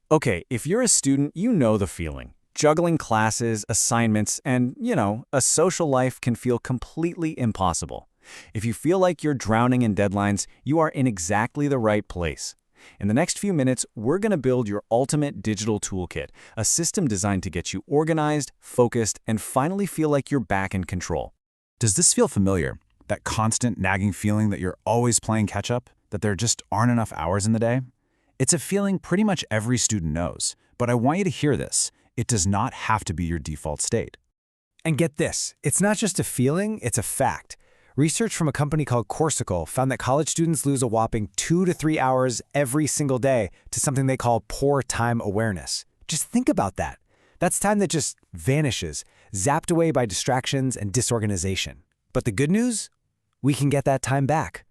Okay, if you're a student, you know the feeling. Juggling classes, assignments, and, a social life can feel completely impossible. If you feel like you're drowning in deadlines, you are in exactly the right place. In the next few minutes, we're going to build your ultimate digital toolkit, a system designed to get you organized, focused, and finally feel like you're back in control. Does this feel familiar? That constant nagging feeling that you're always playing catch-up? That there just aren't enough hours in the day? It's a feeling pretty much every student knows, but I want you to hear this. It does not have to be your default state. And get this, it's not just a feeling, it's a fact. Research from a company called Corsical found that college students lose a whopping 2 to 3 hours every single day to something they call poor time awareness. Just think about that. That's time that just vanishes, zapped away by distractions and disorganization. But the good news? We can get that time back.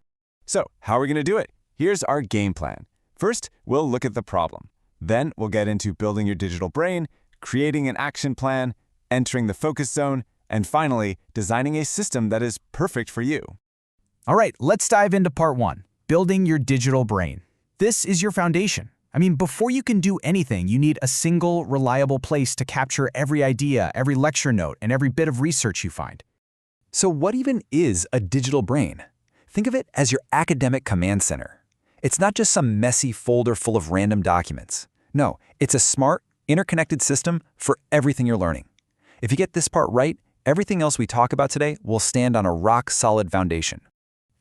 So, how are we going to do it? Here's our game plan. First, we'll look at the problem. Then we'll get into building your digital brain, creating an action plan, entering the focus zone, and finally, designing a system that is perfect for you. All right, let's dive into part 1, building your digital brain. This is your foundation. Before you can do anything, you need a single, reliable place to capture every idea, every lecture note, and every bit of research you find. So what even is a digital brain? Think of it as your academic command center. It's not just some messy folder full of random documents. No, it's a smart, interconnected system for everything you're learning. If you get this part right, everything else we talk about today will stand on a rock-solid foundation.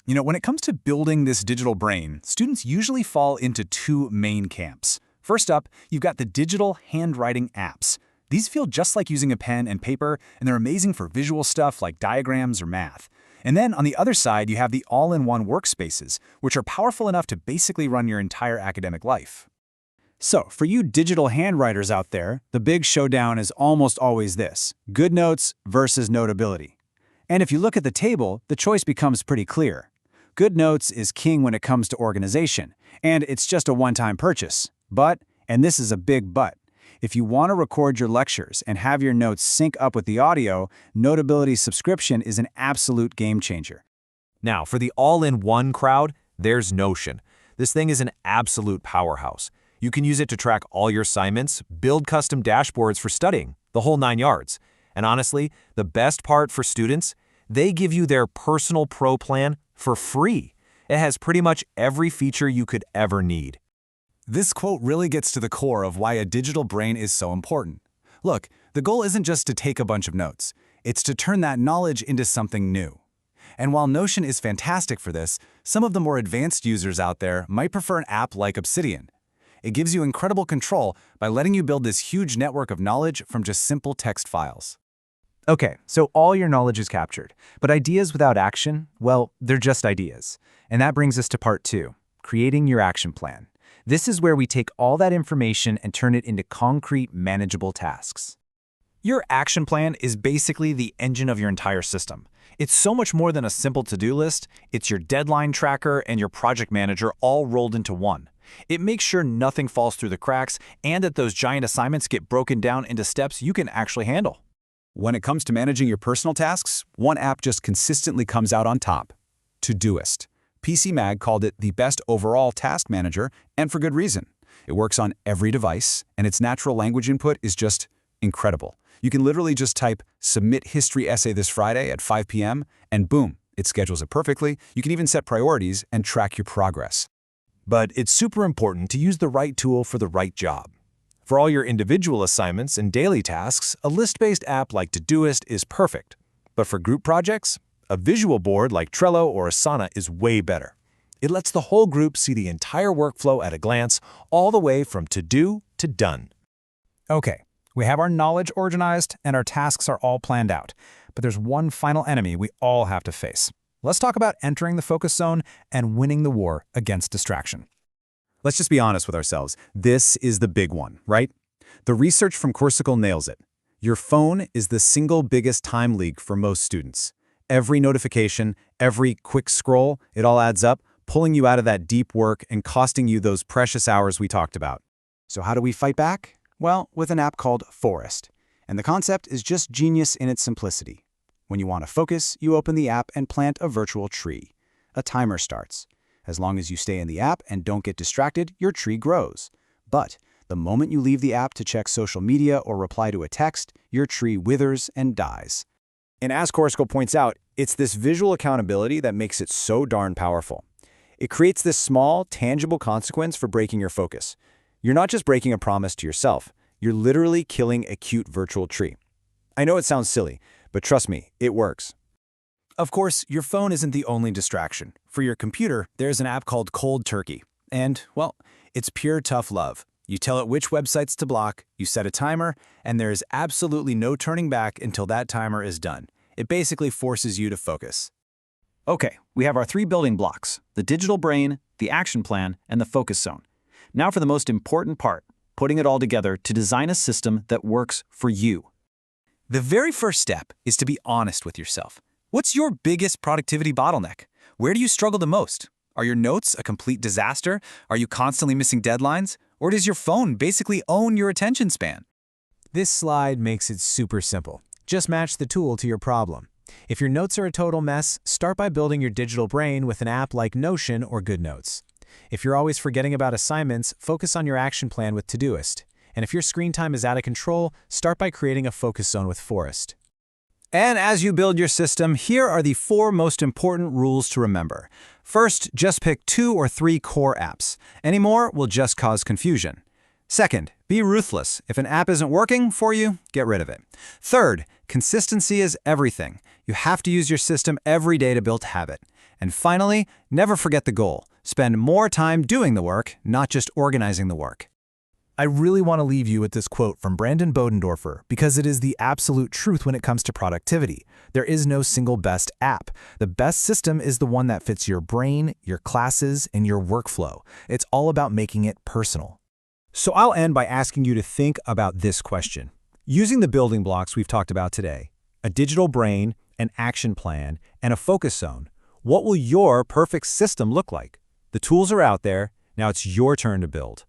When it comes to building this digital brain, students usually fall into 2 main camps. First up, you've got the digital handwriting apps. These feel just like using a pen and paper, and they're amazing for visual stuff like diagrams or math. And then on the other side, you have the all-in-one workspaces, which are powerful enough to basically run your entire academic life. So, for you digital handwriters out there, the big showdown is almost always this: good notes versus notability. And if you look at the table, the choice becomes pretty clear. Good notes is king when it comes to organization, and it's just a one-time purchase. But, and this is a big but, if you want to record your lectures and have your notes sync up with the audio, Notability subscription is an absolute game changer. Now, for the all-in-one crowd, there's Notion. This thing is an absolute powerhouse. You can use it to track all your assignments, build custom dashboards for studying, the whole 9 yards. And honestly, the best part for students, they give you their personal pro plan for free. It has pretty much every feature you could ever need. This quote really gets to the core of why a digital brain is so important. Look, the goal isn't just to take a bunch of notes. It's to turn that knowledge into something new. And while Notion is fantastic for this, some of the more advanced users out there might prefer an app like Obsidian. It gives you incredible control by letting you build this huge network of knowledge from just simple text files. Okay, so all your knowledge is captured, but ideas without action, well, they're just ideas. And that brings us to part 2, creating your action plan. This is where we take all that information and turn it into concrete, manageable tasks. Your action plan is basically the engine of your entire system. It's so much more than a simple to-do list. It's your deadline tracker and your project manager all rolled into one. It makes sure nothing falls through the cracks and that those giant assignments get broken down into steps you can actually handle. When it comes to managing your personal tasks, one app just consistently comes out on top: Todoist. PC Mag called it the best overall task manager, and for good reason. It works on every device, and its natural language input is just incredible. You can literally just type "Submit history essay this Friday at 5 p.m., and boom, it schedules it perfectly. You can even set priorities and track your progress. But it's super important to use the right tool for the right job. For all your individual assignments and daily tasks, a list-based app like Todoist is perfect. But for group projects, a visual board like Trello or Asana is way better. It lets the whole group see the entire workflow at a glance, all the way from to-do to done. Okay, we have our knowledge organized and our tasks are all planned out. But there's one final enemy we all have to face. Let's talk about entering the focus zone and winning the war against distraction. Let's just be honest with ourselves. This is the big one, right? The research from Corsical nails it. Your phone is the single biggest time leak for most students. Every notification, every quick scroll, it all adds up, pulling you out of that deep work and costing you those precious hours we talked about. So how do we fight back? Well, with an app called Forest. And the concept is just genius in its simplicity. When you want to focus, you open the app and plant a virtual tree. A timer starts. As long as you stay in the app and don't get distracted, your tree grows. But The moment you leave the app to check social media or reply to a text, your tree withers and dies. And as Corsical points out, it's this visual accountability that makes it so darn powerful. It creates this small, tangible consequence for breaking your focus. You're not just breaking a promise to yourself, you're literally killing a cute virtual tree. I know it sounds silly, but trust me, it works. Of course, your phone isn't the only distraction. For your computer, there's an app called Cold Turkey. And, well, it's pure tough love. You tell it which websites to block, you set a timer, and there is absolutely no turning back until that timer is done. It basically forces you to focus. Okay, we have our 3 building blocks: the digital brain, the action plan, and the focus zone. Now for the most important part, putting it all together to design a system that works for you. The very first step is to be honest with yourself. What's your biggest productivity bottleneck? Where do you struggle the most? Are your notes a complete disaster? Are you constantly missing deadlines? Or does your phone basically own your attention span? This slide makes it super simple. Just match the tool to your problem. If your notes are a total mess, start by building your digital brain with an app like Notion or GoodNotes. If you're always forgetting about assignments, focus on your action plan with Todoist. And if your screen time is out of control, start by creating a focus zone with Forest. And as you build your system, here are the 4 most important rules to remember. First, just pick 2 or 3 core apps. Any more will just cause confusion. Second, be ruthless. If an app isn't working for you, get rid of it. Third, consistency is everything. You have to use your system every day to build habit. And finally, never forget the goal. Spend more time doing the work, not just organizing the work. I really want to leave you with this quote from Brandon Bodendorfer because it is the absolute truth when it comes to productivity. There is no single best app. The best system is the one that fits your brain, your classes, and your workflow. It's all about making it personal. So I'll end by asking you to think about this question. Using the building blocks we've talked about today, a digital brain, an action plan, and a focus zone, what will your perfect system look like? The tools are out there. Now it's your turn to build.